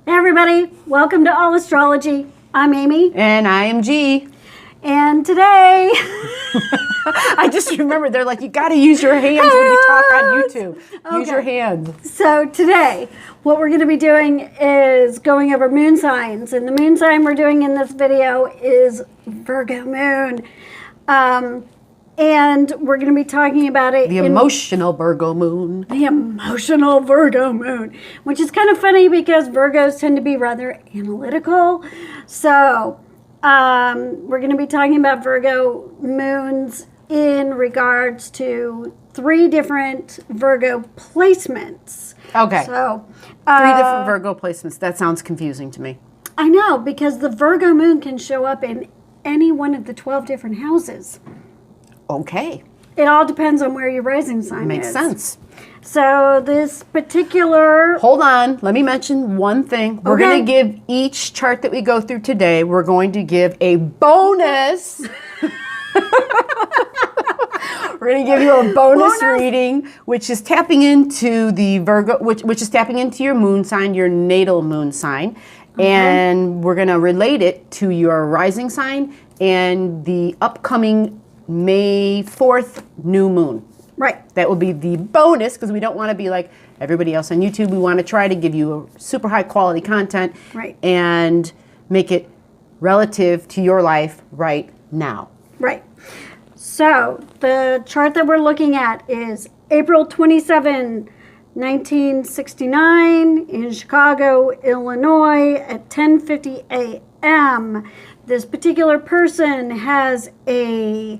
Hey everybody, welcome to All Astrology. I'm Amy. And I am G. And today... I just remember they're like, you got to use your hands when you talk on YouTube. Use your hands. So today, what we're going to be doing is going over moon signs. And the moon sign we're doing in this video is Virgo moon. And we're going to be talking about it. The emotional Virgo moon. The emotional Virgo moon. Which is kind of funny because Virgos tend to be rather analytical. So... we're going to be talking about Virgo moons in regards to 3 different Virgo placements. Okay. So, 3 different Virgo placements. That sounds confusing to me. I know, because the Virgo moon can show up in any one of the 12 different houses. Okay. It all depends on where your rising sign Makes is. sense. So this particular... Hold on. Let me mention one thing. We're going to give each chart that we go through today, we're going to give a bonus. We're going to give you a bonus reading, which is tapping into the Virgo, which is tapping into your moon sign, your natal moon sign. And we're going to relate it to your rising sign and the upcoming May 4th new moon. Right. That will be the bonus, because we don't want to be like everybody else on YouTube. We want to try to give you a super high quality content and make it relative to your life right now. Right. So the chart that we're looking at is April 27, 1969 in Chicago, Illinois at 10:50 a.m. This particular person has a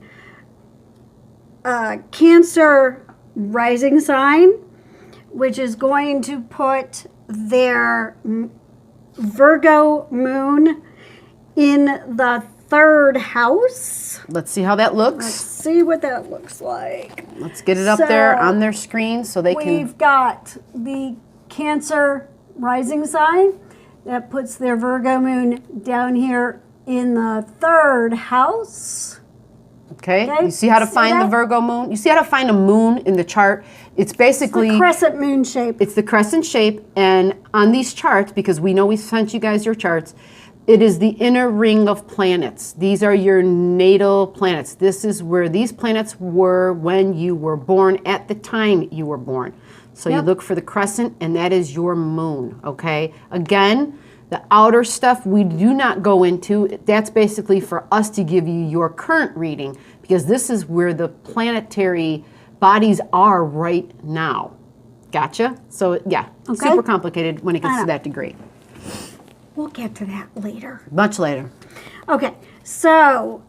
Cancer rising sign, which is going to put their Virgo moon in the 3rd house. Let's see how that looks. Let's see what that looks like. Let's get it up there on their screen so they can... We've got the Cancer rising sign that puts their Virgo moon down here in the 3rd house. Okay. You see how to find the Virgo moon? You see how to find a moon in the chart? It's basically... It's the crescent moon shape. It's the crescent shape, and on these charts, because we know we sent you guys your charts, it is the inner ring of planets. These are your natal planets. This is where these planets were when you were born, at the time you were born. So you look for the crescent, and that is your moon, okay? Again, the outer stuff we do not go into. That's basically for us to give you your current reading, because this is where the planetary bodies are right now. Gotcha? So yeah, super complicated when it gets to that degree. We'll get to that later. Much later. Okay, so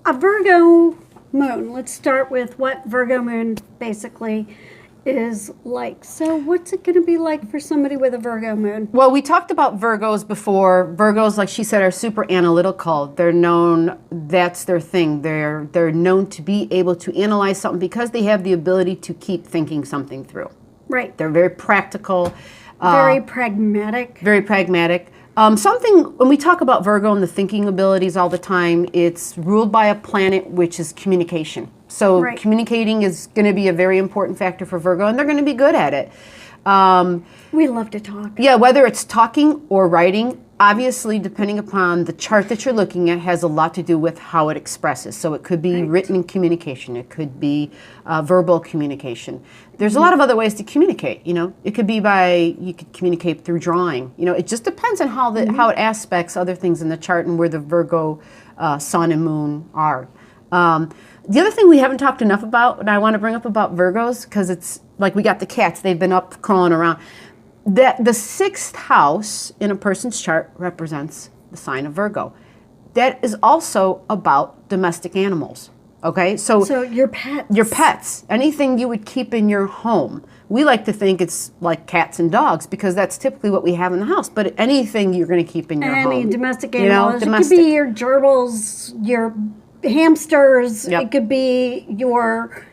a Virgo moon. Let's start with what Virgo moon basically is like. So what's it going to be like for somebody with a Virgo moon? Well, we talked about Virgos before. Virgos, like she said, are super analytical. They're known, that's their thing. They're known to be able to analyze something because they have the ability to keep thinking something through. Right. They're very practical. Very pragmatic. Very pragmatic. Something, when we talk about Virgo and the thinking abilities all the time, it's ruled by a planet which is communication. So communicating is going to be a very important factor for Virgo, and they're going to be good at it. We love to talk. Yeah, whether it's talking or writing, obviously, depending upon the chart that you're looking at, has a lot to do with how it expresses. So it could be written communication. It could be verbal communication. There's a lot of other ways to communicate. You know, it could be you could communicate through drawing. You know, it just depends on how it aspects other things in the chart and where the Virgo sun and moon are. The other thing we haven't talked enough about, and I want to bring up about Virgos, because it's like we got the cats, they've been up crawling around. The 6th house in a person's chart represents the sign of Virgo. That is also about domestic animals. Okay, so your pets. Your pets, anything you would keep in your home. We like to think it's like cats and dogs because that's typically what we have in the house. But anything you're going to keep in your home. Any domestic animals. You know, domestic. It could be your gerbils, your hamsters. Yep. It could be your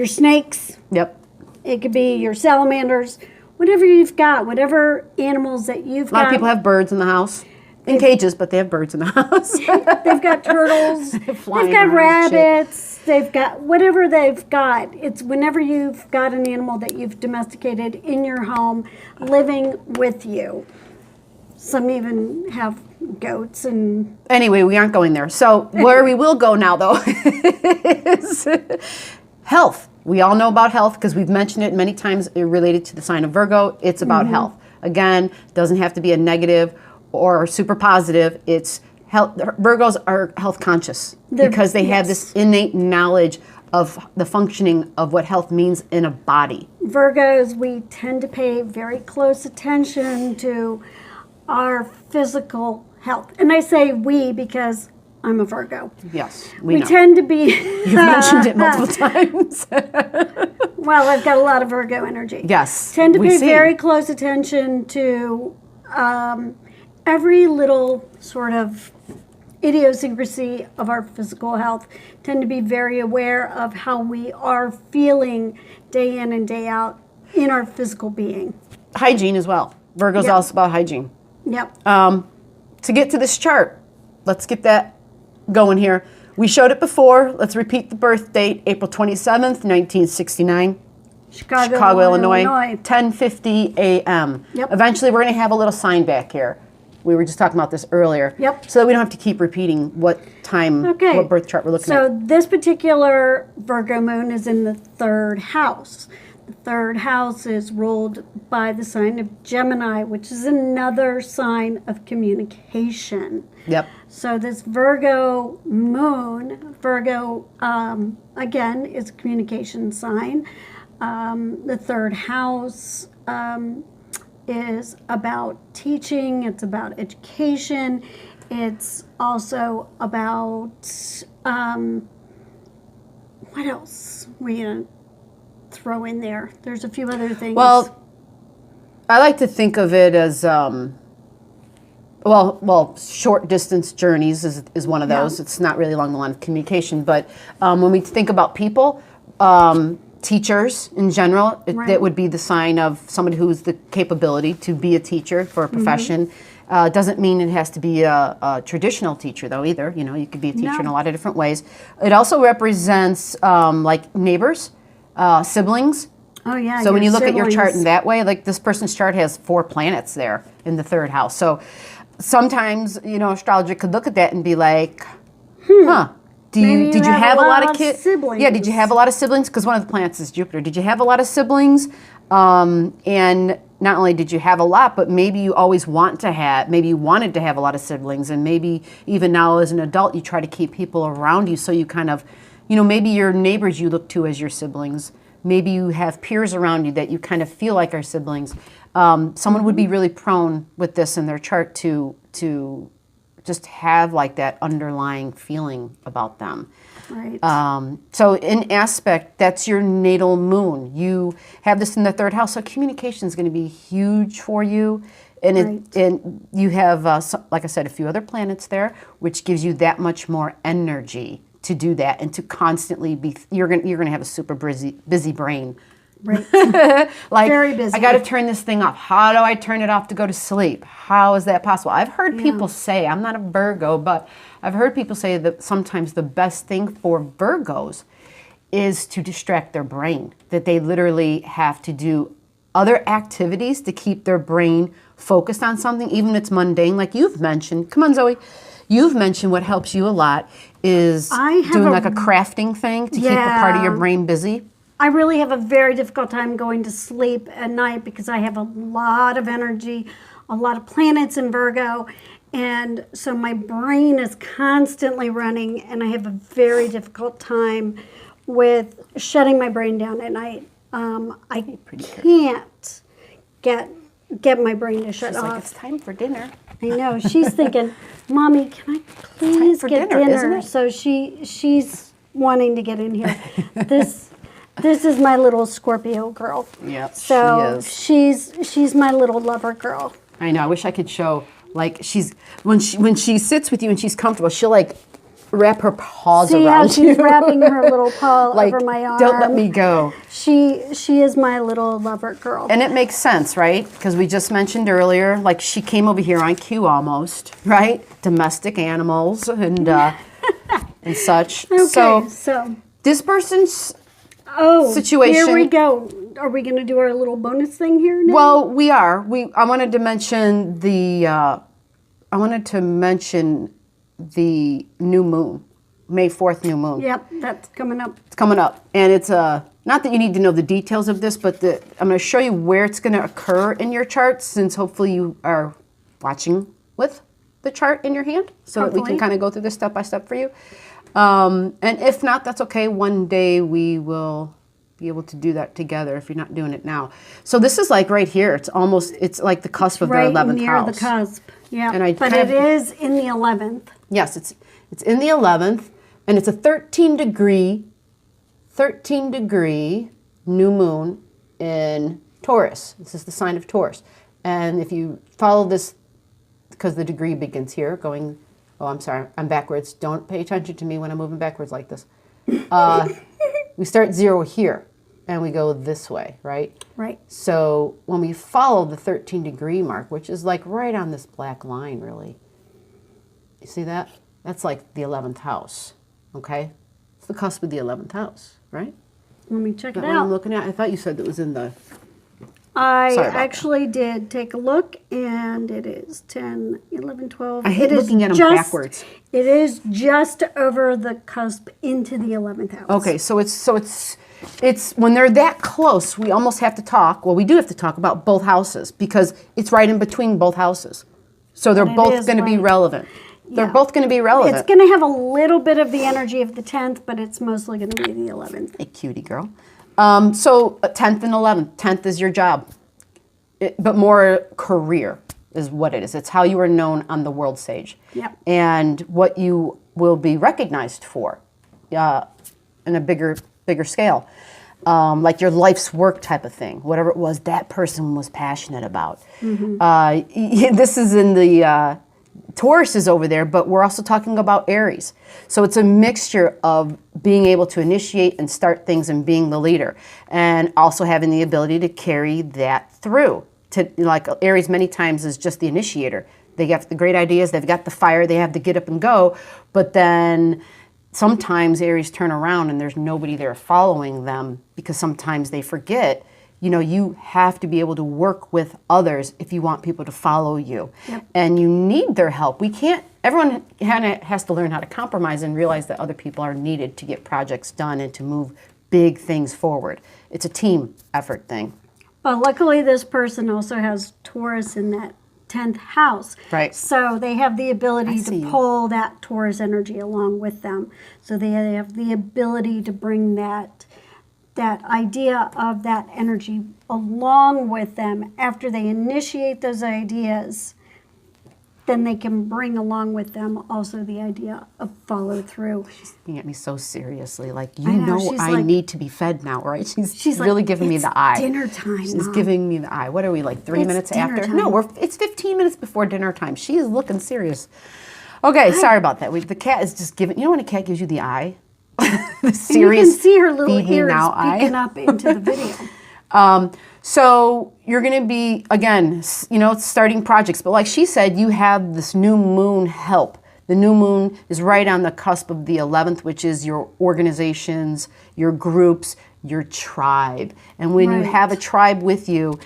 snakes. Yep. It could be your salamanders. Whatever you've got, whatever animals that you've got. A lot of people have birds in the house. In cages, but they have birds in the house. They've got turtles. They've flying got around and shit. rabbits. They've got whatever they've got. It's whenever you've got an animal that you've domesticated in your home, living with you. Some even have goats and... Anyway, we aren't going there. So where we will go now, though, is health. We all know about health because we've mentioned it many times related to the sign of Virgo. It's about health. Again, doesn't have to be a negative or super positive. It's health. Virgos are health conscious because they have this innate knowledge of the functioning of what health means in a body. Virgos, we tend to pay very close attention to our physical health. And I say we because I'm a Virgo. Yes, We know. tend to be... You've mentioned it multiple times. Well, I've got a lot of Virgo energy. Yes, Tend to we pay see. very close attention to every little sort of idiosyncrasy of our physical health. Tend to be very aware of how we are feeling day in and day out in our physical being. Hygiene as well. Virgo's Yep. also about hygiene. Yep. To get to this chart, let's get that going here. We showed it before. Let's repeat the birth date, April 27th, 1969. Chicago, Illinois. 10:50 a.m. Yep. Eventually, we're going to have a little sign back here. We were just talking about this earlier. Yep. So that we don't have to keep repeating what time, Okay. what birth chart we're looking So at. this particular Virgo moon is in the third house. The third house is ruled by the sign of Gemini, which is another sign of communication. Yep. So this Virgo moon, Virgo, again, is a communication sign. The third house is about teaching. It's about education. It's also about, what else we gonna throw in there? There's a few other things. Well, I like to think of it as, short distance journeys is one of those. Yeah. It's not really along the line of communication, but when we think about people, teachers in general, Right. that would be the sign of somebody who's the capability to be a teacher for a profession. Doesn't mean it has to be a traditional teacher though either. You know, you could be a teacher in a lot of different ways. It also represents like neighbors, siblings. Oh yeah. So when you your look at your chart in siblings. that way, like this person's chart has 4 planets there in the third house. So sometimes, you know, astrology could look at that and be like, Maybe did you have a lot of kids? siblings. Yeah, did you have a lot of siblings? Because one of the planets is Jupiter. Did you have a lot of siblings? And not only did you have a lot, but maybe you always wanted to have a lot of siblings. And maybe even now as an adult, you try to keep people around you. So you kind of, you know, maybe your neighbors you look to as your siblings. Maybe you have peers around you that you kind of feel like are siblings. Someone would be really prone with this in their chart to just have like that underlying feeling about them. Right. So in aspect, that's your natal moon. You have this in the third house, so communication is going to be huge for you. And Right. and you have, like I said, a few other planets there, which gives you that much more energy to do that and to constantly be. You're gonna have a super busy brain. Right. Like, Very busy. I got to turn this thing off. How do I turn it off to go to sleep? How is that possible? I've heard people say, I'm not a Virgo, but I've heard people say that sometimes the best thing for Virgos is to distract their brain, that they literally have to do other activities to keep their brain focused on something, even if it's mundane, like you've mentioned. Come on, Zoe. You've mentioned what helps you a lot is I have doing a- like a crafting thing to keep a part of your brain busy. I really have a very difficult time going to sleep at night because I have a lot of energy, a lot of planets in Virgo, and so my brain is constantly running, and I have a very difficult time with shutting my brain down at night. I can't get my brain to shut It's like, off. it's time for dinner. I know. She's thinking, Mommy, can I please for get dinner, dinner? isn't it? So she's wanting to get in here. This is my little Scorpio girl. Yep, So she is. she's my little lover girl. I know. I wish I could show, like, when she sits with you and she's comfortable, she'll like wrap her paws See around how she's you. wrapping her little paw Like, over my arm. don't let me go. She is my little lover girl. And it makes sense, right? Because we just mentioned earlier, like she came over here on cue almost, right? Domestic animals and and such. Okay, So this person's oh, situation. Here we go. Are we going to do our little bonus thing here now? Well, we are. I wanted to mention the new moon, May 4th new moon. Yep, that's coming up. It's coming up, and it's not that you need to know the details of this, but I'm going to show you where it's going to occur in your chart, since hopefully you are watching with the chart in your hand, so that we can kind of go through this step by step for you. And if not, that's okay. One day we will be able to do that together if you're not doing it now. So this is like right here. It's like the cusp of their 11th near house. the cusp. Yeah, And but it is in the 11th. Yes, it's in the 11th, and it's a 13 degree new moon in Taurus. This is the sign of Taurus. And if you follow this, because the degree begins here, going, oh, I'm sorry, I'm backwards. Don't pay attention to me when I'm moving backwards like this. We start 0 here, and we go this way, right? Right. So when we follow the 13 degree mark, which is like right on this black line, really. You see that? That's like the 11th house, okay? It's the cusp of the 11th house, right? Let me check it That what I'm out. looking at? I thought you said that was in the... I Sorry about actually did take a look, and it is 10, 11, 12. I hate It is looking at them just- backwards. It is just over the cusp into the 11th house. Okay, so it's when they're that close, we almost have to talk. Well, we do have to talk about both houses because it's right in between both houses. So they're But it both is going to be like- relevant. They're Yeah. both going to be relevant. It's going to have a little bit of the energy of the 10th, but it's mostly going to be the 11th. A cutie girl. So 10th and 11th. 10th is your job, but more career is what it is. It's how you are known on the world stage. Yep. And what you will be recognized for in a bigger scale. Like your life's work type of thing, whatever it was that person was passionate about. Mm-hmm. This is in the Taurus is over there, but we're also talking about Aries. So it's a mixture of being able to initiate and start things and being the leader, and also having the ability to carry that through. Like Aries many times is just the initiator. They have the great ideas, they've got the fire, they have the get up and go, but then sometimes Aries turn around and there's nobody there following them because sometimes they forget. You know, you have to be able to work with others if you want people to follow you. Yep. And you need their help. Everyone has to learn how to compromise and realize that other people are needed to get projects done and to move big things forward. It's a team effort thing. But luckily, this person also has Taurus in that 10th house. Right. So they have the ability see. to pull that Taurus energy along with them. So they have the ability to bring that idea of that energy along with them after they initiate those ideas. Then they can bring along with them also the idea of follow through. She's looking at me so seriously, like, I know, she's I like- need to be fed now, right? She's like, really giving me "It's the eye. dinner time, She's Mom." giving me the eye. What are we, like 3 It's minutes dinner after? time. No, it's 15 minutes before dinner time. She is looking serious. Okay, sorry about that. The cat is just giving, you know when a cat gives you the eye? The serious And you can see her little feed me ears now peeking eye. up into the video. So you're going to be, again, starting projects. But like she said, you have this new moon help. The new moon is right on the cusp of the 11th, which is your organizations, your groups, your tribe. And when you Right. have a tribe with you,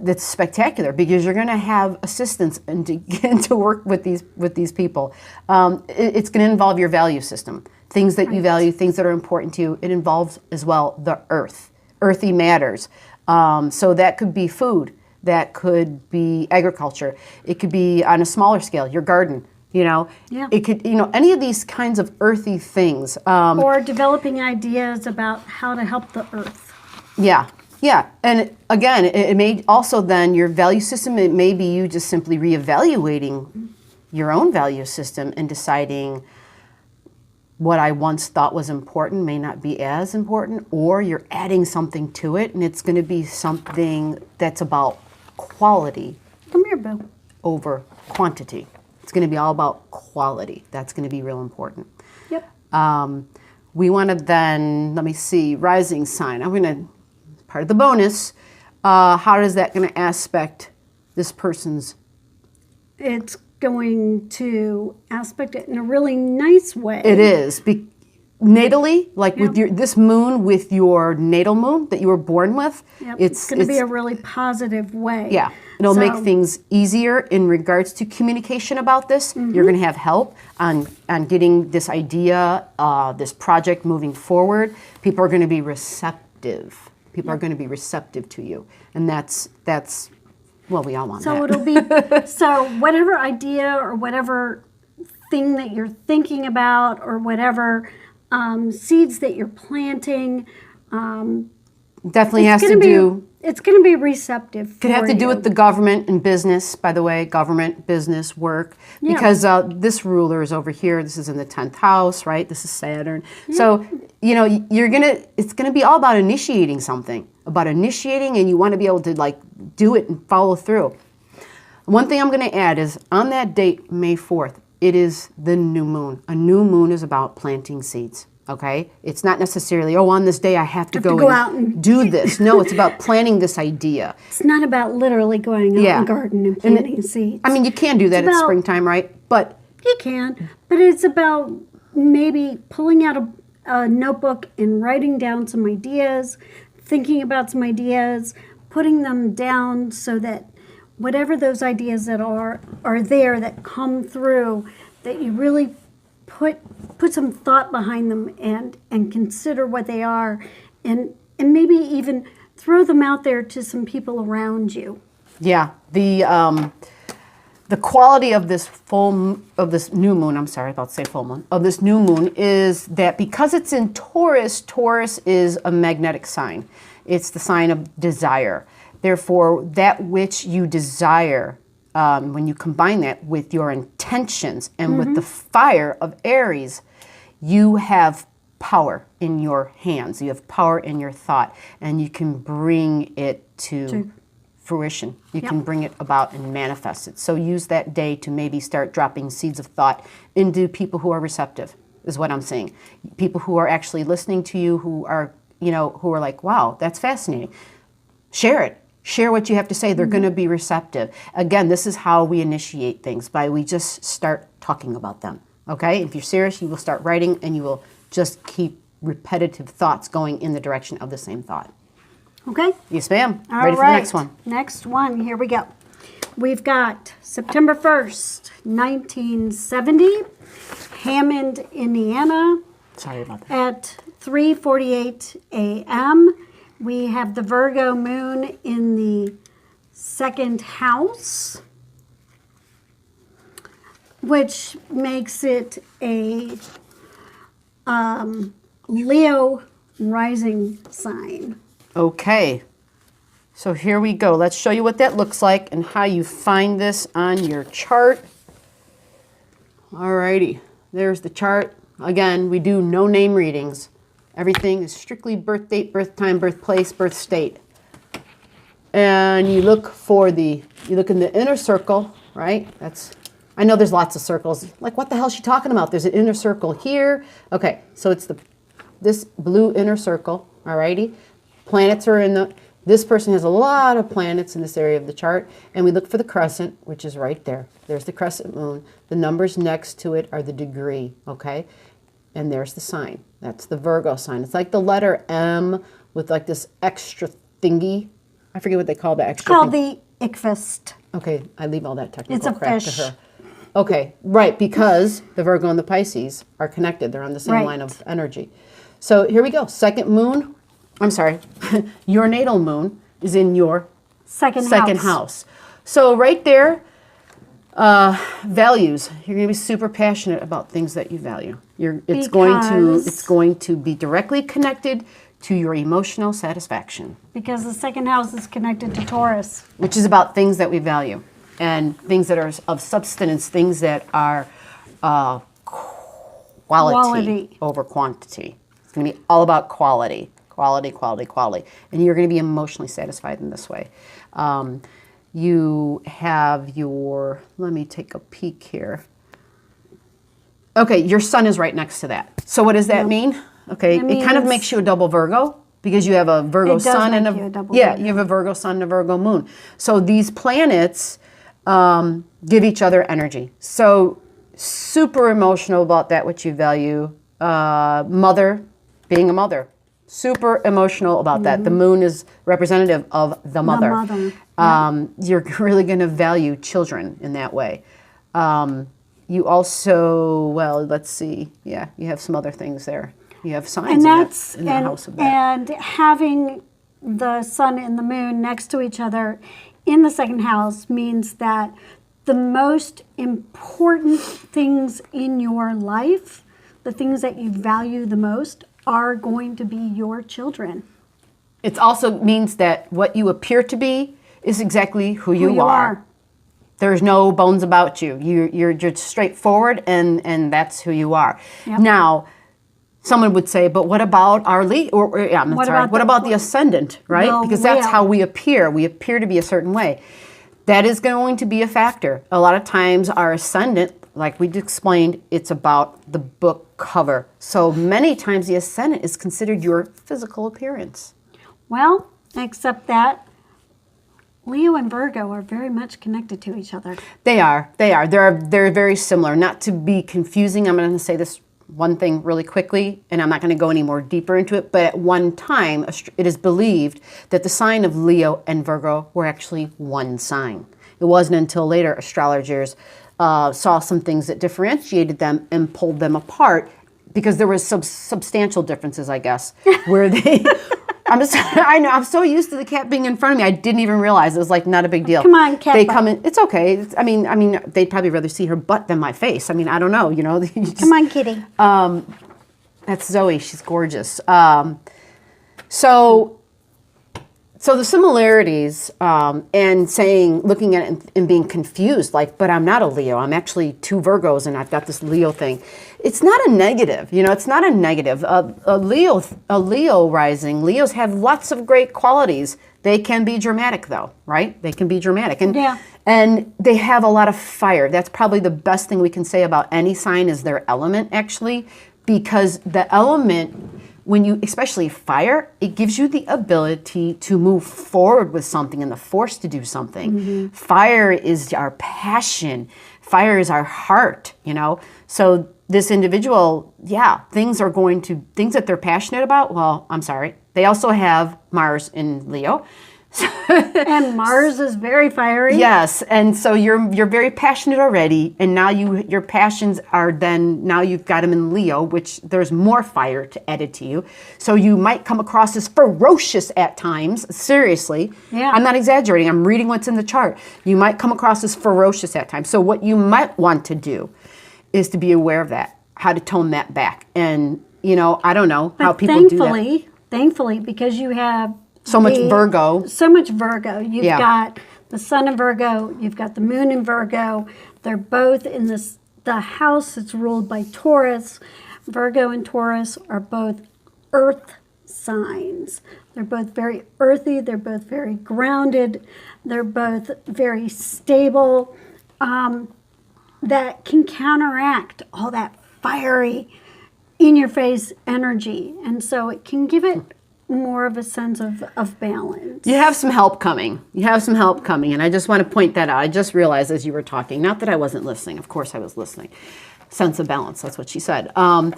that's spectacular because you're going to have assistance and to get to work with these people. It's going to involve your value system, things that you value, things that are important to you. It involves as well the earth, earthy matters. So that could be food, that could be agriculture. It could be on a smaller scale, your garden. Yeah. It could, any of these kinds of earthy things. Or developing ideas about how to help the earth. Yeah. And again, it may also then your value system, it may be you just simply reevaluating your own value system and deciding what I once thought was important may not be as important, or you're adding something to it and it's going to be something that's about quality Come here, Boo. over quantity. It's going to be all about quality. That's going to be real important. We want to then, let me see, rising sign. I'm going to, part of the bonus, how is that going to aspect this person's? It's going to aspect it in a really nice way. It is. Natally, like with this moon, with your natal moon that you were born with, it's going to be a really positive way. Yeah, it'll make things easier in regards to communication about this. You're going to have help on getting this idea, this project moving forward. People are going to be receptive. People are going to be receptive to you, and that's well, we all want that. So it'll be so whatever idea or whatever thing that you're thinking about or whatever seeds that you're planting. Definitely has to do. It's going to be receptive. Could have to do with the government and business, by the way, government, business, work. Because this ruler is over here. This is in the 10th house, right? This is Saturn. So, you know, it's going to be all about initiating something, and you want to be able to like do it and follow through. One thing I'm going to add is on that date, May 4th, it is the new moon. A new moon is about planting seeds, okay? It's not necessarily, on this day I have to go out and do this. No, it's about planting this idea. It's not about literally going out in the garden and planting seeds. I mean, you can do that at springtime, right? But you can. But it's about maybe pulling out a notebook and writing down some ideas, thinking about some ideas, putting them down so that whatever those ideas that are there that come through, that you really put some thought behind them and consider what they are, and maybe even throw them out there to some people around you. Yeah, the quality of this new moon, I'm sorry, about to say full moon, of this new moon is that because it's in Taurus, Taurus is a magnetic sign. It's the sign of desire. Therefore, that which you desire, when you combine that with your intentions and with the fire of Aries, you have power in your hands. You have power in your thought, and you can bring it to fruition. You can bring it about and manifest it. So use that day to maybe start dropping seeds of thought into people who are receptive, is what I'm saying. People who are actually listening to you, who are like, wow, that's fascinating. Share it. Share what you have to say. They're going to be receptive. Again, this is how we initiate things, we just start talking about them. Okay? If you're serious, you will start writing, and you will just keep repetitive thoughts going in the direction of the same thought. Okay? Yes, ma'am. All Ready for the next one? Next one. Here we go. We've got September 1st, 1970, Hammond, Indiana. Sorry about that. At 3:48 a.m. We have the Virgo moon in the 2nd house, which makes it a Leo rising sign. Okay. So here we go. Let's show you what that looks like and how you find this on your chart. Alrighty. There's the chart. Again, we do no name readings. Everything is strictly birth date, birth time, birthplace, birth state. And you look in the inner circle, right? I know there's lots of circles. Like, what the hell is she talking about? There's an inner circle here. Okay, so it's this blue inner circle, alrighty? Planets are this person has a lot of planets in this area of the chart, and we look for the crescent, which is right there. There's the crescent moon. The numbers next to it are the degree, okay? And there's the sign. That's the Virgo sign. It's like the letter M with like this extra thingy. I forget what they call the extra called the Ichthys. Okay, I leave all that technical It's a crap fish. to her. Okay, right, because the Virgo and the Pisces are connected. They're on the same line of energy. So here we go. Second moon. I'm sorry. Your natal moon is in your second house. So right there, values. You're going to be super passionate about things that you value. It's going to be directly connected to your emotional satisfaction. Because the 2nd house is connected to Taurus, which is about things that we value and things that are of substance, things that are quality over quantity. It's going to be all about quality. Quality, quality, quality. And you're going to be emotionally satisfied in this way. You have let me take a peek here. Okay, your sun is right next to that. So what does that mean? Okay, it kind of means- makes you a double Virgo because you have a Virgo It does sun and make you a double yeah, Virgo. you have a Virgo sun and a Virgo moon. So these planets give each other energy. So super emotional about that, which you value. Mother, being a mother. Super emotional about that. The moon is representative of the mother. mother. You're really going to value children in that way. You also, well, let's see. Yeah, you have some other things there. You have signs in the house of that. And having the sun and the moon next to each other in the second house means that the most important things in your life, the things that you value the most, are going to be your children. It also means that what you appear to be is exactly who you are. There's no bones about you. You're just straightforward, and that's who you are. Yep. Now, someone would say, but what about our what about the ascendant, right? Because that's how we appear. We appear to be a certain way. That is going to be a factor. A lot of times our ascendant, like we explained, it's about the book cover. So many times the ascendant is considered your physical appearance. Well, except that Leo and Virgo are very much connected to each other. They are. They're very similar. Not to be confusing, I'm going to say this one thing really quickly, and I'm not going to go any more deeper into it, but at one time, it is believed that the sign of Leo and Virgo were actually one sign. It wasn't until later astrologers saw some things that differentiated them and pulled them apart because there was some substantial differences, I guess, where they... I know, I'm so used to the cat being in front of me, I didn't even realize it was like not a big deal. Come on, cat They butt. come in, it's okay. I mean, they'd probably rather see her butt than my face. I mean, I don't know, you know. Come on, kitty. That's Zoe, she's gorgeous. So the similarities and looking at it and being confused, like, but I'm not a Leo. I'm actually two Virgos and I've got this Leo thing. It's not a negative, you know, it's not a negative. A Leo rising, Leos have lots of great qualities. They can be dramatic though, right? They can be dramatic. And they have a lot of fire. That's probably the best thing we can say about any sign is their element actually, because the element, when you, especially fire, it gives you the ability to move forward with something and the force to do something. Mm-hmm. Fire is our passion. Fire is our heart, you know? So this individual, things that they're passionate about, well, I'm sorry. They also have Mars in Leo. And Mars is very fiery. Yes, and so you're very passionate already, and now your passions are now you've got them in Leo, which there's more fire to added to you. So you might come across as ferocious at times. Seriously, I'm not exaggerating. I'm reading what's in the chart. You might come across as ferocious at times. So what you might want to do is to be aware of that, how to tone that back, and you know, I don't know how people do that. Thankfully, because you have so much Virgo. You've got the sun in Virgo. You've got the moon in Virgo. They're both in the house that's ruled by Taurus. Virgo and Taurus are both earth signs. They're both very earthy. They're both very grounded. They're both very stable. That can counteract all that fiery, in-your-face energy. And so it can give it more of a sense of balance. You have some help coming. And I just want to point that out. I just realized as you were talking, not that I wasn't listening. Of course I was listening. Sense of balance, that's what she said. The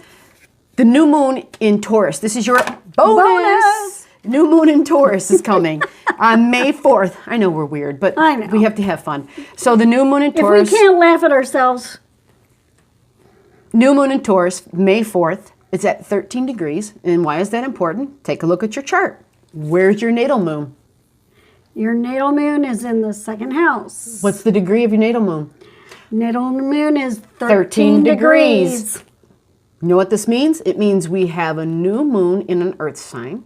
new moon in Taurus. This is your bonus. New moon in Taurus is coming on May 4th. I know we're weird, but we have to have fun. So the new moon in Taurus. If we can't laugh at ourselves. New moon in Taurus, May 4th. It's at 13 degrees. And why is that important? Take a look at your chart. Where's your natal moon? Your natal moon is in the second house. What's the degree of your natal moon? Natal moon is 13 degrees. You know what this means? It means we have a new moon in an earth sign,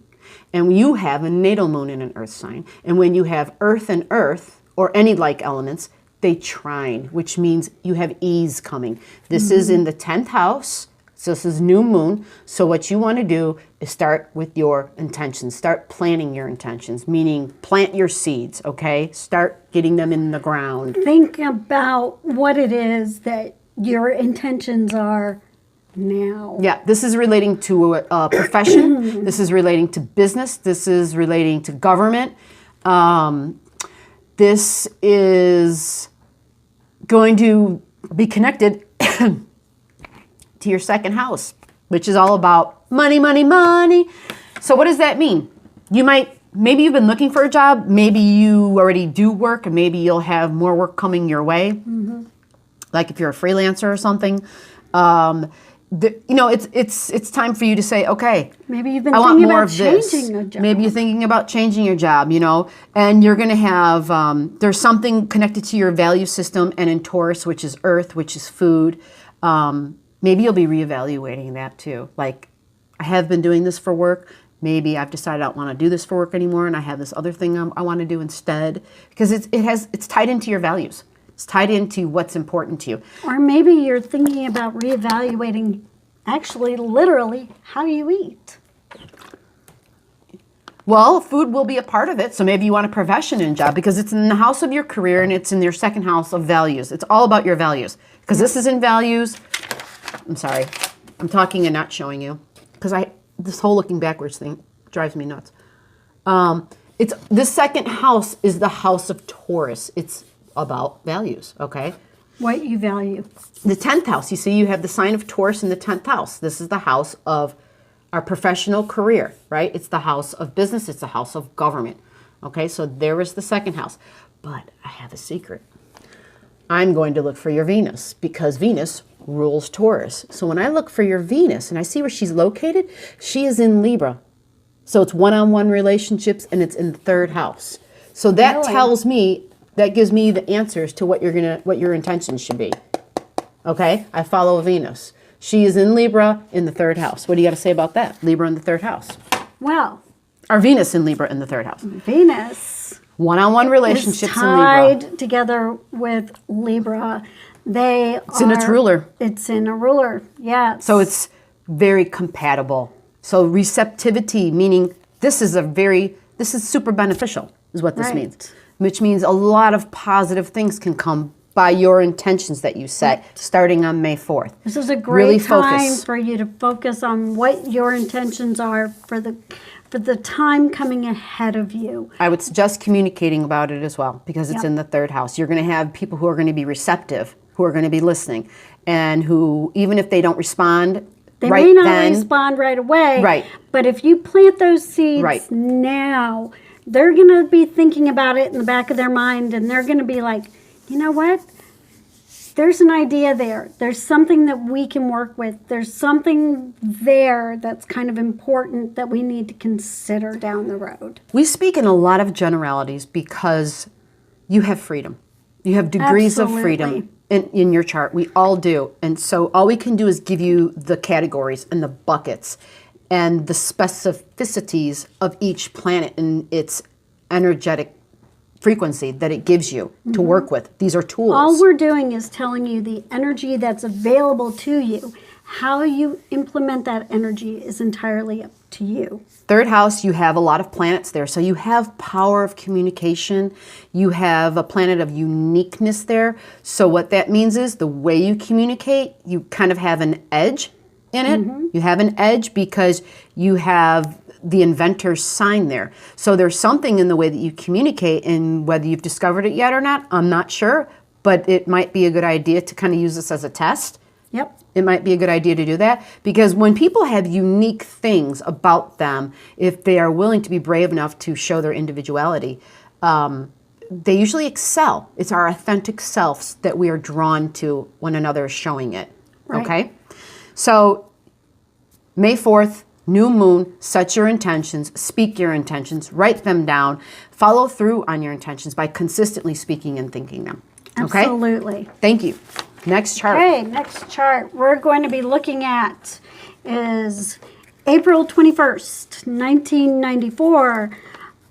and you have a natal moon in an earth sign. And when you have earth and earth, or any like elements, they trine, which means you have ease coming. This is in the 10th house. So this is new moon. So what you want to do is start with your intentions. Start planting your intentions, meaning plant your seeds, okay? Start getting them in the ground. Think about what it is that your intentions are now. Yeah, this is relating to a profession. This is relating to business. This is relating to government. This is going to be connected to your second house, which is all about money, money, money. So what does that mean? Maybe you've been looking for a job. Maybe you already do work, and maybe you'll have more work coming your way. Mm-hmm. Like if you're a freelancer or something. It's time for you to say, okay, maybe you've been I want thinking more about of this. changing a job. Maybe you're thinking about changing your job, and you're going to have, there's something connected to your value system, and in Taurus, which is earth, which is food, maybe you'll be reevaluating that too. Like, I have been doing this for work. Maybe I've decided I don't want to do this for work anymore, and I have this other thing I want to do instead, because it's tied into your values. It's tied into what's important to you. Or maybe you're thinking about reevaluating, actually, literally, how you eat. Well, food will be a part of it. So maybe you want a profession in a job because it's in the house of your career and it's in your second house of values. It's all about your values. Because this is in values. I'm sorry. I'm talking and not showing you. Because this whole looking backwards thing drives me nuts. This second house is the house of Taurus. It's about values, okay? What you value. The 10th house, you see, you have the sign of Taurus in the 10th house. This is the house of our professional career, right? It's the house of business. It's the house of government, okay? So there is the second house. But I have a secret. I'm going to look for your Venus because Venus rules Taurus. So when I look for your Venus and I see where she's located, she is in Libra. So it's one-on-one relationships and it's in the 3rd house. So that tells me, that gives me the answers to what your intentions should be. Okay? I follow Venus. She is in Libra in the 3rd house. What do you got to say about that? Libra in the 3rd house. Well. Or Venus in Libra in the 3rd house. Venus. One-on-one relationships in Libra. Tied together with Libra. It's in its ruler. It's in a ruler, yes. So it's very compatible. So receptivity, meaning this is super beneficial, is what this means. Which means a lot of positive things can come by your intentions that you set starting on May 4th. This is a great time for you to focus on what your intentions are for the time coming ahead of you. I would suggest communicating about it as well because it's in the 3rd house. You're going to have people who are going to be receptive, who are going to be listening, and who, even if they don't respond they may not respond right away. Right. But if you plant those seeds now, they're going to be thinking about it in the back of their mind, and they're going to be like, you know what? There's an idea there. There's something that we can work with. There's something there that's kind of important that we need to consider down the road. We speak in a lot of generalities because you have freedom. You have degrees of freedom in your chart. We all do. And so all we can do is give you the categories and the buckets and the specificities of each planet and its energetic frequency that it gives you to work with. These are tools. All we're doing is telling you the energy that's available to you. How you implement that energy is entirely up to you. 3rd house, you have a lot of planets there. So you have power of communication. You have a planet of uniqueness there. So what that means is the way you communicate, you kind of have an edge in it. You have an edge because you have the inventor's sign there. So there's something in the way that you communicate, and whether you've discovered it yet or not, I'm not sure, but it might be a good idea to kind of use this as a test. Yep. It might be a good idea to do that because when people have unique things about them, if they are willing to be brave enough to show their individuality, they usually excel. It's our authentic selves that we are drawn to when another is showing it. Right. Okay? So May 4th, new moon, set your intentions, speak your intentions, write them down, follow through on your intentions by consistently speaking and thinking them. Okay? Absolutely. Thank you. Next chart. Okay, next chart we're going to be looking at is April 21st, 1994,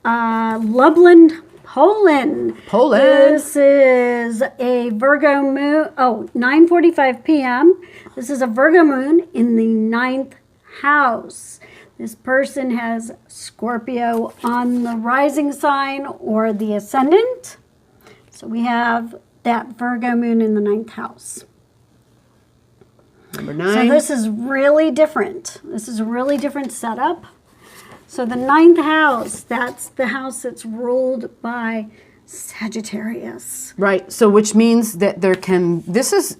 Lublin, Poland. This is a Virgo moon, 9:45 p.m. This is a Virgo moon in the 9th house. This person has Scorpio on the rising sign or the ascendant. So we have that Virgo moon in the 9th house. Number So 9. this is really different. This is a really different setup. So the 9th house, that's the house that's ruled by Sagittarius. Right. So which means that there can, this is,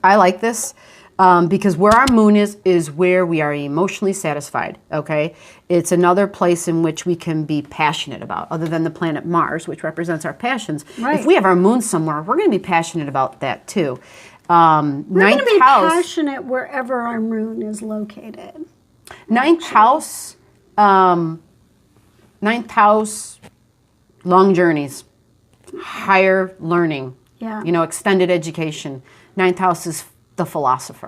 I like this. Because where our moon is where we are emotionally satisfied, okay? It's another place in which we can be passionate about, other than the planet Mars, which represents our passions. Right. If we have our moon somewhere, we're going to be passionate about that too. We're going to be house, passionate wherever our moon is located. ninth house, long journeys, higher learning, Yeah. extended education. Ninth house is the philosophy.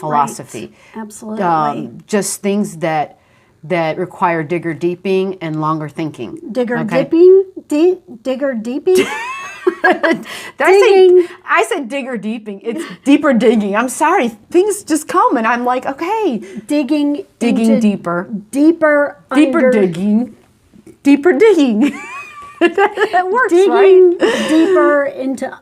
Right. Absolutely. Just things that require digger deeping and longer thinking. Digger okay? dipping? Digger deeping? I said digger deeping. It's deeper digging. I'm sorry. Things just come and I'm like, okay. Digging deeper. Deeper digging. Deeper digging. That works, digging right? deeper into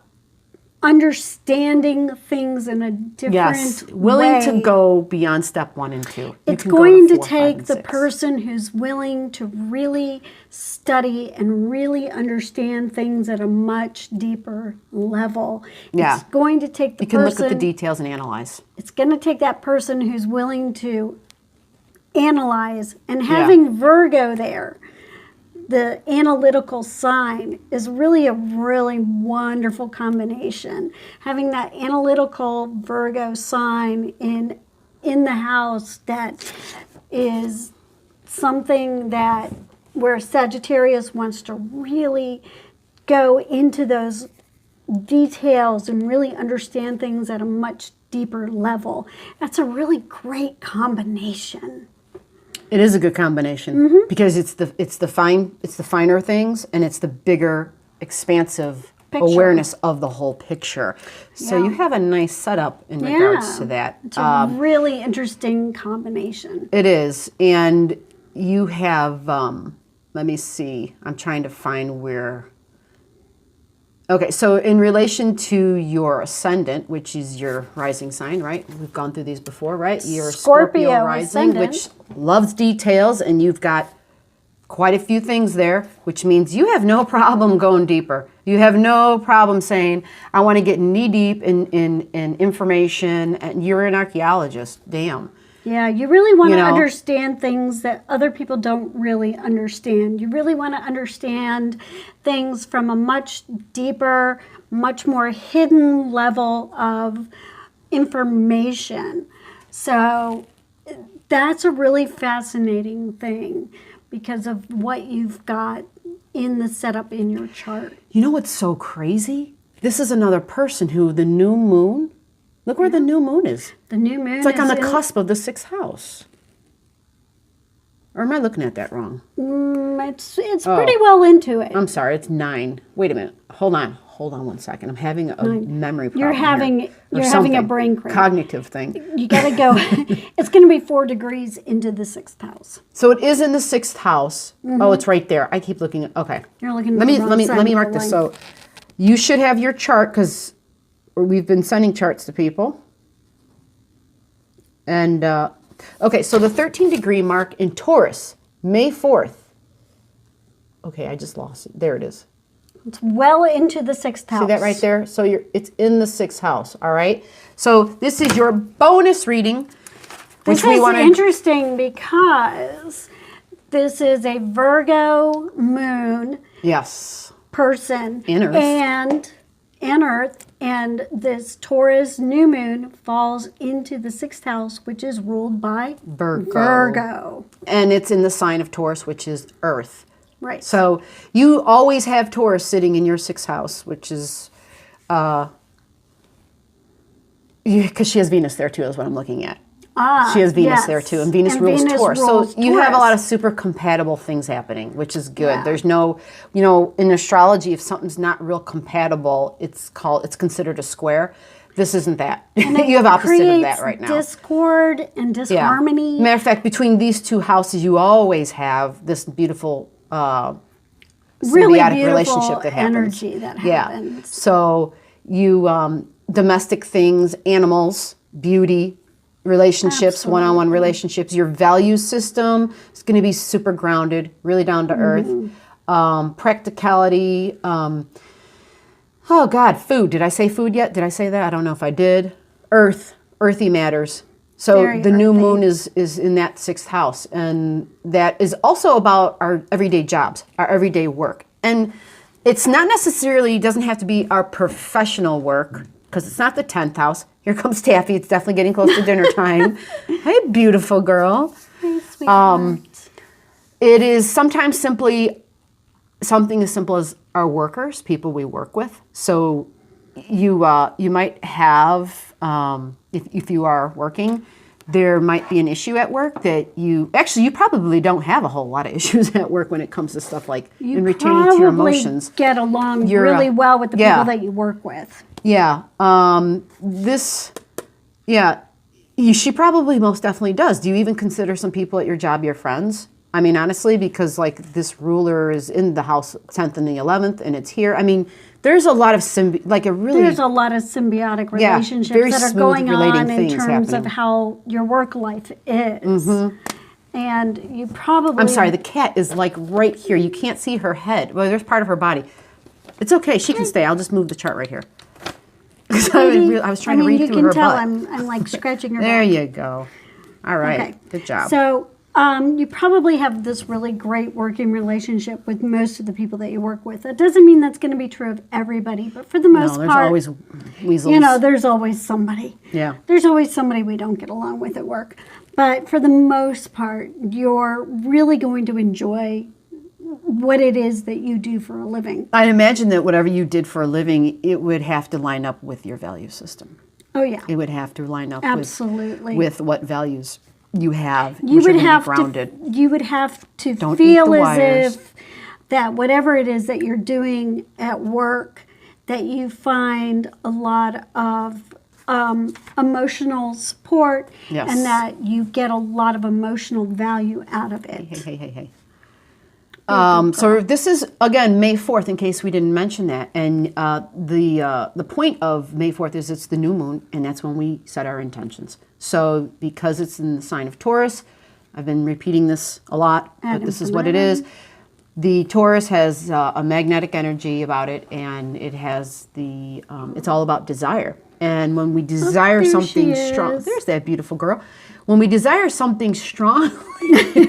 understanding things in a different willing way. to go beyond step 1 and 2. It's going to take the person who's willing to really study and really understand things at a much deeper level. Yeah. It's going to take the You can person, look at the details and analyze. it's going to take that person who's willing to analyze, and having Virgo there, the analytical sign, is really a really wonderful combination. Having that analytical Virgo sign in the house, that is something that where Sagittarius wants to really go into those details and really understand things at a much deeper level. That's a really great combination. It is a good combination because it's the finer things and it's the bigger, expansive awareness of the whole picture. So you have a nice setup in regards to that. It's a really interesting combination. It is, and you have. Let me see. I'm trying to find where. Okay, so in relation to your ascendant, which is your rising sign, right? We've gone through these before, right? Your Scorpio rising, ascendant, which loves details, and you've got quite a few things there, which means you have no problem going deeper. You have no problem saying, I want to get knee deep in information, and you're an archaeologist. Damn. Yeah, you really want to understand things that other people don't really understand. You really want to understand things from a much deeper, much more hidden level of information. So that's a really fascinating thing because of what you've got in the setup in your chart. You know what's so crazy? This is another person who the new moon, look where the new moon is. The new moon It's like on is the cusp of the 6th house. Or am I looking at that wrong? it's pretty well into it. I'm sorry, it's 9. Wait a minute. Hold on one second. I'm having a memory problem. You're having a brain cramp. Cognitive thing. You got to go. It's going to be 4 degrees into the 6th house. So it is in the 6th house. Oh, it's right there. I keep looking at. Okay. You're looking. Let me mark this. So you should have your chart because we've been sending charts to people. And okay, so the 13-degree mark in Taurus, May 4th. Okay, I just lost it. There it is. It's well into the 6th house. See that right there? So it's in the 6th house, all right? So this is your bonus reading. This is interesting because this is a Virgo moon person. In Earth. And Earth. And this Taurus new moon falls into the 6th house, which is ruled by Virgo. And it's in the sign of Taurus, which is Earth. Right. So you always have Taurus sitting in your 6th house, which is, because she has Venus there too, is what I'm looking at. She has Venus there too, and Venus rules Taurus. So you have a lot of super compatible things happening, which is good. Yeah. There's no, in astrology, if something's not real compatible, it's considered a square. This isn't that. You have opposite of that right now. Discord and disharmony. Yeah. Matter of fact, between these two houses, you always have this beautiful really symbiotic beautiful relationship that happens. Energy that happens. So you domestic things, animals. beauty, relationships, Absolutely. one-on-one relationships. Your value system is going to be super grounded, really down to earth. Practicality. Oh God, food. Did I say food yet? Did I say that? I don't know if I did. Earthy matters. So Very the new earthy. moon is in that 6th house, and that is also about our everyday jobs, our everyday work. And it's not necessarily, doesn't have to be our professional work, because it's not the 10th house. Here comes Taffy. It's definitely getting close to dinner time. Hey, beautiful girl. Hey, sweetheart. It is sometimes simply something as simple as our workers, people we work with. So you might have, if you are working, there might be an issue at work that you probably don't have a whole lot of issues at work when it comes to stuff like You in retaining to your probably emotions. get along You're, really well with the yeah. people that you work with. Yeah. She probably most definitely does. Do you even consider some people at your job your friends? I mean, honestly, because like this ruler is in the house 10th and the 11th, and it's here. I mean, there's a lot of There's a lot of symbiotic relationships very that are smooth going relating on in things terms of happening. how your work life is. And you probably... I'm sorry, the cat is like right here. You can't see her head. Well, there's part of her body. It's okay. She can stay. I'll just move the chart right here. I was trying to read through her butt. you can tell I'm like scratching her There back. you go. All right. Okay. Good job. So you probably have this really great working relationship with most of the people that you work with. That doesn't mean that's going to be true of everybody, but for the most there's part, always weasels. there's always somebody. Yeah. There's always somebody we don't get along with at work. But for the most part, you're really going to enjoy what it is that you do for a living. I imagine that whatever you did for a living, it would have to line up with your value system. Oh, yeah. It would have to line up Absolutely. with what values you have. You which are would gonna be have grounded. you would have to Don't eat feel the as wires. if that whatever it is that you're doing at work, that you find a lot of emotional support, Yes. and that you get a lot of emotional value out of it. Hey. So this is, again, May 4th, in case we didn't mention that. And the point of May 4th is it's the new moon, and that's when we set our intentions. So because it's in the sign of Taurus, I've been repeating this a lot, but this is what it is. The Taurus has a magnetic energy about it, and it has it's all about desire. And when we desire there something she strong, is. there's that beautiful girl. When we desire something strong, you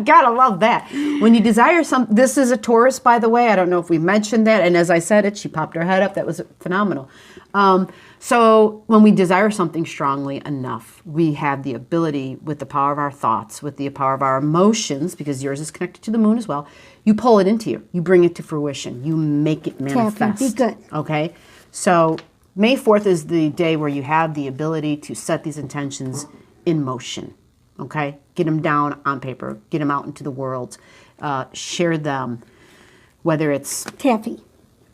gotta love that. When you desire this is a Taurus, by the way. I don't know if we mentioned that. And as I said it, she popped her head up. That was phenomenal. So when we desire something strongly enough, we have the ability, with the power of our thoughts, with the power of our emotions, because yours is connected to the moon as well, you pull it into you. You bring it to fruition. You make it manifest. Be good. Okay? So May 4th is the day where you have the ability to set these intentions in motion. Okay? Get them down on paper. Get them out into the world. Share them, whether it's Taffy.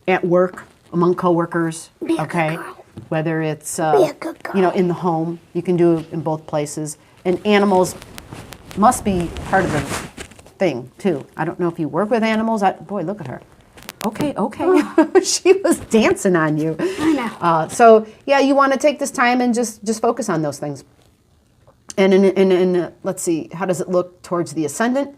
at work, among coworkers, Be a okay? good girl. Whether it's Be a good girl. in the home, you can do it in both places. And animals must be part of the thing too. I don't know if you work with animals. Boy, look at her. Okay. She was dancing on you. I know. So yeah, you want to take this time and just focus on those things. And in let's see, how does it look towards the ascendant?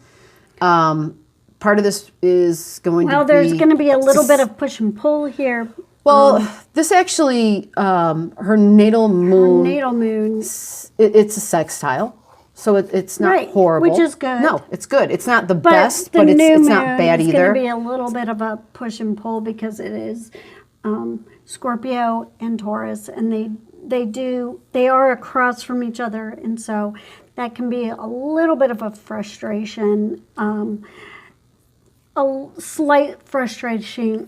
Part of this is going to be... Well, there's going to be a little bit of push and pull here. Well, this actually, her natal moon... Natal moon. It's a sextile, so it's not Right, horrible. which is good. No, it's good. It's not the But best, the but new it's not moon bad is either. going to be a little bit of a push and pull because it is Scorpio and Taurus, and they are across from each other, and so that can be a little bit of a frustration, a slight frustrating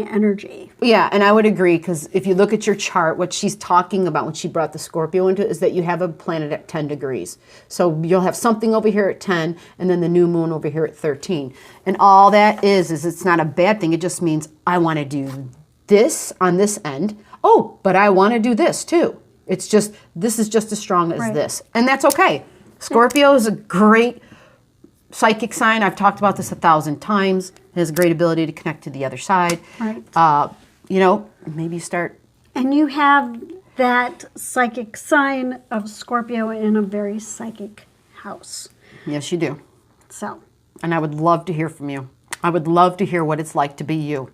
energy. Yeah, and I would agree, because if you look at your chart, what she's talking about when she brought the Scorpio into it is that you have a planet at 10 degrees. So you'll have something over here at 10, and then the new moon over here at 13. And all that is it's not a bad thing. It just means I want to do this on this end. Oh, but I want to do this too. It's just, this is just as strong as Right. this. And that's okay. Scorpio is a great psychic sign. I've talked about this 1,000 times. It has a great ability to connect to the other side. Right. Maybe start. And you have that psychic sign of Scorpio in a very psychic house. Yes, you do. So. And I would love to hear from you. I would love to hear what it's like to be you.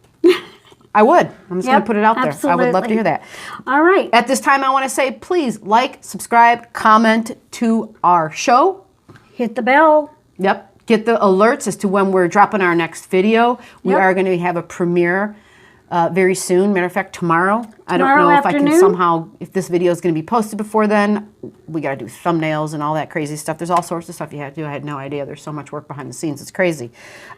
I would. I'm just going to put it out there. Absolutely. I would love to hear that. All right. At this time, I want to say, please like, subscribe, comment to our show. Hit the bell. Yep. Get the alerts as to when we're dropping our next video. We are going to have a premiere very soon. Matter of fact, tomorrow. I don't know if I can somehow, if this video is going to be posted before then. We got to do thumbnails and all that crazy stuff. There's all sorts of stuff you have to do. I had no idea. There's so much work behind the scenes. It's crazy.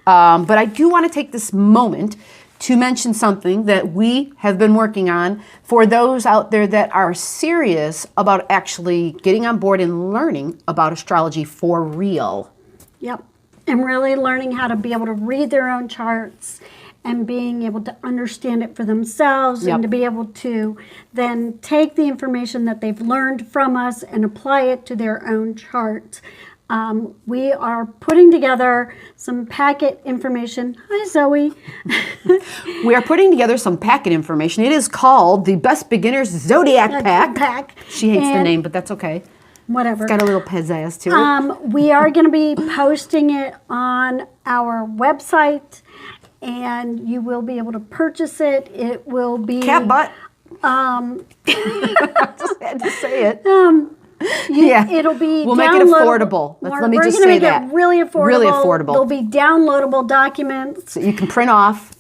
But I do want to take this moment to mention something that we have been working on for those out there that are serious about actually getting on board and learning about astrology for real. Yep. And really learning how to be able to read their own charts and being able to understand it for themselves and to be able to then take the information that they've learned from us and apply it to their own chart. We are putting together some packet information. Hi, Zoe. We are putting together some packet information. It is called the Best Beginner's Zodiac Pack. She hates the name, but that's okay. Whatever. It's got a little pizzazz to it. We are going to be posting it on our website, and you will be able to purchase it. It will be... Cat butt. I just had to say it. It'll be we'll make it affordable. Let me just say that. We're going to make it really affordable. Really affordable. There'll be downloadable documents. So you can print off.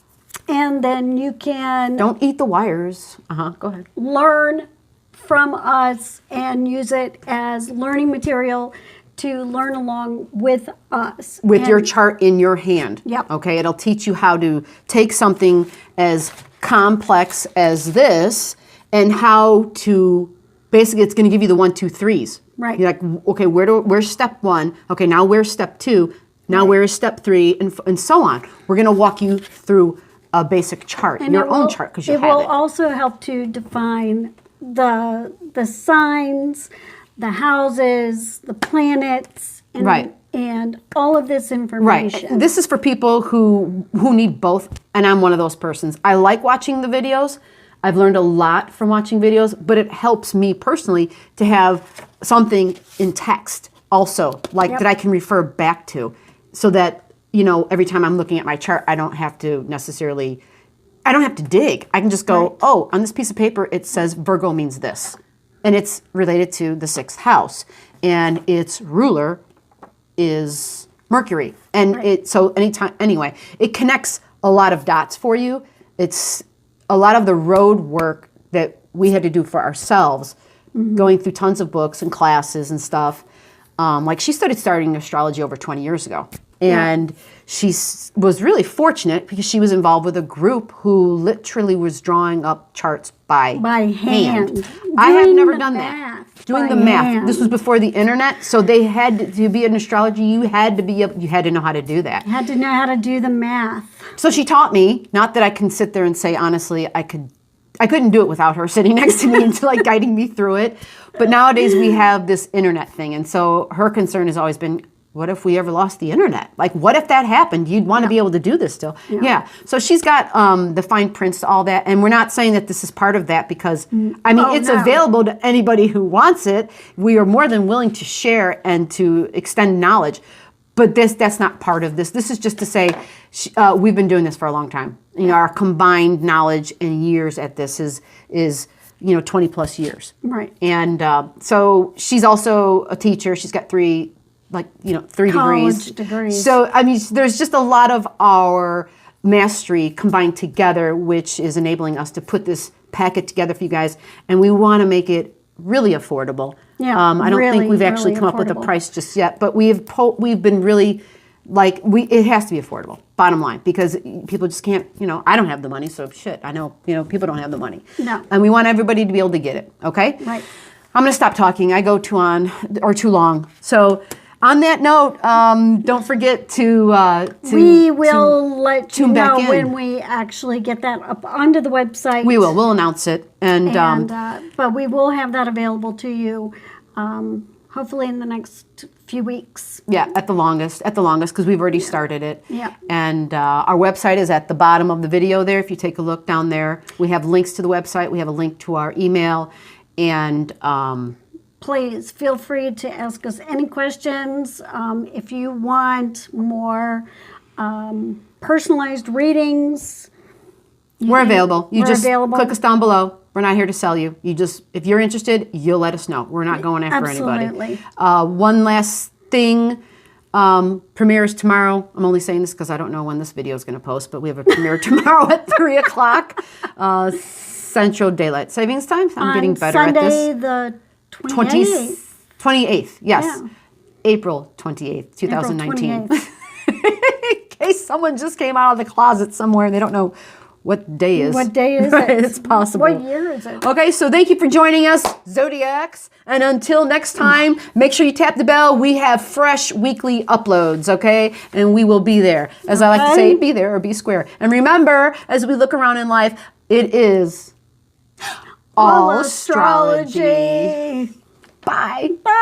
And then you can... Don't eat the wires. Go ahead. Learn from us and use it as learning material to learn along with us. With your chart in your hand. Yep. Okay, it'll teach you how to take something as complex as this and how to, basically it's going to give you the 1, 2, 3s. Right. You're like, okay, where's step 1? Okay, now where's step 2? Now where is step 3? And so on. We're going to walk you through a basic chart, your own chart, because you have it. It will also help to define the signs, the houses, the planets, and all of this information. Right. This is for people who need both, and I'm one of those persons. I like watching the videos. I've learned a lot from watching videos, but it helps me personally to have something in text also, like that I can refer back to, so that, you know, every time I'm looking at my chart, I don't have to dig. I can just go, oh, on this piece of paper, it says Virgo means this. And it's related to the 6th house. And its ruler is Mercury. And so anyway, it connects a lot of dots for you. It's a lot of the road work that we had to do for ourselves, going through tons of books and classes and stuff. Like she started studying astrology over 20 years ago. And she was really fortunate because she was involved with a group who literally was drawing up charts by hand. I have never done that. Doing the math. This was before the internet, so they had to be an astrology. You had to know how to do that. You had to know how to do the math. So she taught me. Not that I can sit there and say honestly, I couldn't do it without her sitting next to me and like guiding me through it. But nowadays we have this internet thing, and so her concern has always been, what if we ever lost the internet? Like, what if that happened? You'd want to be able to do this still. So she's got the fine prints to all that. And we're not saying that this is part of that because, I mean, it's available to anybody who wants it. We are more than willing to share and to extend knowledge. But that's not part of this. This is just to say we've been doing this for a long time. You know, our combined knowledge and years at this is 20 plus years. Right. And so she's also a teacher. She's got 3 college degrees. So, I mean, there's just a lot of our mastery combined together, which is enabling us to put this packet together for you guys. And we want to make it really affordable. I don't think we've actually come up with a price just yet, but we've been really, it has to be affordable, bottom line, because people just can't, I don't have the money, so shit, I know, people don't have the money. No. And we want everybody to be able to get it, okay? Right. I'm going to stop talking. I go too long. So, on that note, don't forget to we will let you know when we actually get that up onto the website. We will. We'll announce it, but we will have that available to you, hopefully in the next few weeks. Yeah, at the longest, because we've already started it. Yeah. And our website is at the bottom of the video there. If you take a look down there, we have links to the website. We have a link to our email. And please feel free to ask us any questions. If you want more personalized readings, we're available. You we're just available. click us down below. We're not here to sell you. You just, if you're interested, you'll let us know. We're not going after anybody. Absolutely. One last thing. Premiere is tomorrow. I'm only saying this because I don't know when this video is going to post, but we have a premiere tomorrow at 3 o'clock Central Daylight Savings Time. I'm getting better Sunday, at this. the 28th. 28th, yes. Yeah. April 28th, 2019. April 28th. In case someone just came out of the closet somewhere and they don't know what day is. What day is Right, it? it's possible. What year is it? Okay, so thank you for joining us, Zodiacs. And until next time, make sure you tap the bell. We have fresh weekly uploads, okay? And we will be there. As I like to say, be there or be square. And remember, as we look around in life, it is all astrology. Astrology. Bye. Bye.